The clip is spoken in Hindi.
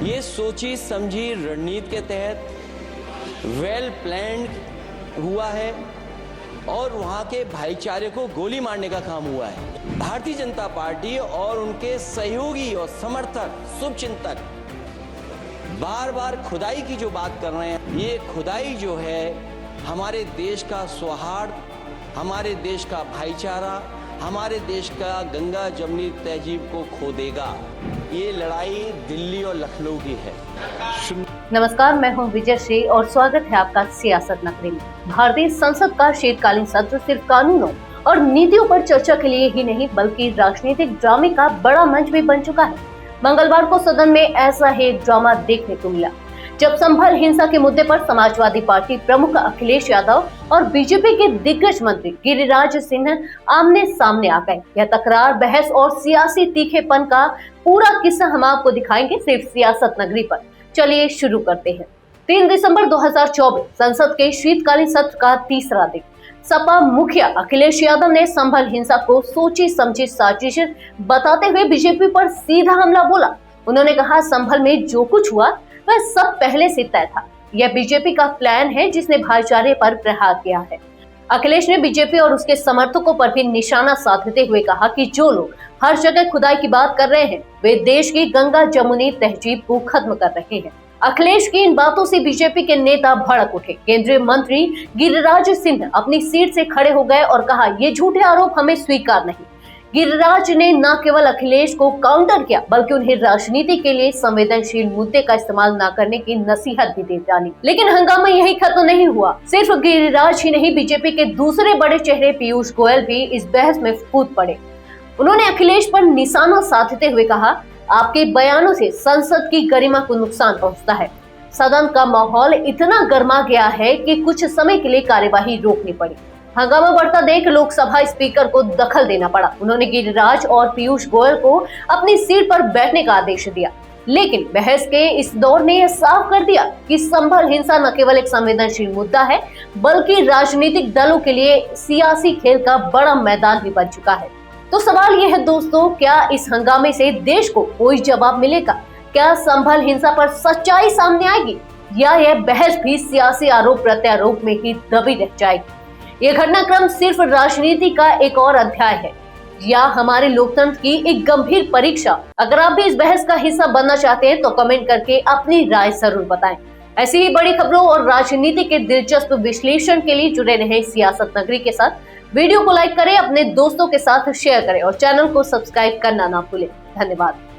ये सोची समझी रणनीति के तहत वेल प्लान्ड हुआ है और वहां के भाईचारे को गोली मारने का काम हुआ है। भारतीय जनता पार्टी और उनके सहयोगी और समर्थक शुभचिंतक बार बार खुदाई की जो बात कर रहे हैं, ये खुदाई जो है हमारे देश का सौहार्द, हमारे देश का भाईचारा, हमारे देश का गंगा जमनी तहजीब को खो देगा। ये लड़ाई दिल्ली और लखनऊ की है। नमस्कार, मैं हूं विजय श्री और स्वागत है आपका सियासत नगरी में। भारतीय संसद का शीतकालीन सत्र सिर्फ कानूनों और नीतियों पर चर्चा के लिए ही नहीं बल्कि राजनीतिक ड्रामे का बड़ा मंच भी बन चुका है। मंगलवार को सदन में ऐसा ही ड्रामा देखने को मिला जब संभल हिंसा के मुद्दे पर समाजवादी पार्टी प्रमुख अखिलेश यादव और बीजेपी के दिग्गज मंत्री गिरिराज सिंह आमने सामने आ गए। यह तकरार, बहस और सियासी तीखेपन का पूरा किस्सा हम आपको दिखाएंगे सिर्फ सियासत नगरी पर। चलिए शुरू करते हैं। 3 दिसंबर 2024 संसद के शीतकालीन सत्र का तीसरा दिन। सपा मुखिया अखिलेश यादव ने संभल हिंसा को सोची समझी साजिश बताते हुए बीजेपी पर सीधा हमला बोला। उन्होंने कहा, संभल में जो कुछ हुआ वह सब पहले से तय था। यह बीजेपी का प्लान है जिसने भाईचारे पर प्रहार किया है। अखिलेश ने बीजेपी और उसके समर्थकों पर भी निशाना साधते हुए कहा कि जो लोग हर जगह खुदाई की बात कर रहे हैं वे देश की गंगा जमुनी तहजीब को खत्म कर रहे हैं। अखिलेश की इन बातों से बीजेपी के नेता भड़क उठे। केंद्रीय मंत्री गिरिराज सिंह अपनी सीट से खड़े हो गए और कहा, ये झूठे आरोप हमें स्वीकार नहीं। गिरिराज ने न केवल अखिलेश को काउंटर किया बल्कि उन्हें राजनीति के लिए संवेदनशील मुद्दे का इस्तेमाल न करने की नसीहत भी दे डाली। लेकिन हंगामा यही खत्म नहीं हुआ। सिर्फ गिरिराज ही नहीं, बीजेपी के दूसरे बड़े चेहरे पीयूष गोयल भी इस बहस में कूद पड़े। उन्होंने अखिलेश पर निशाना साधते हुए कहा, आपके बयानों से संसद की गरिमा को नुकसान पहुंचता है। सदन का माहौल इतना गर्मा गया है कि कुछ समय के लिए कार्यवाही रोकनी पड़ी। हंगामा बढ़ता देख लोकसभा स्पीकर को दखल देना पड़ा। उन्होंने गिरिराज और पीयूष गोयल को अपनी सीट पर बैठने का आदेश दिया। लेकिन बहस के इस दौर ने यह साफ कर दिया कि संभल हिंसा न केवल एक संवेदनशील मुद्दा है बल्कि राजनीतिक दलों के लिए सियासी खेल का बड़ा मैदान भी बन चुका है। तो सवाल यह है दोस्तों, क्या इस हंगामे से देश को कोई जवाब मिलेगा? क्या संभल हिंसा पर सच्चाई सामने आएगी या यह बहस भी सियासी आरोप प्रत्यारोप में ही दबी रह जाएगी? यह घटनाक्रम सिर्फ राजनीति का एक और अध्याय है या हमारे लोकतंत्र की एक गंभीर परीक्षा? अगर आप भी इस बहस का हिस्सा बनना चाहते हैं तो कमेंट करके अपनी राय जरूर बताएं। ऐसी ही बड़ी खबरों और राजनीति के दिलचस्प विश्लेषण के लिए जुड़े रहें सियासत नगरी के साथ। वीडियो को लाइक करें, अपने दोस्तों के साथ शेयर करें और चैनल को सब्सक्राइब करना ना भूलें। धन्यवाद।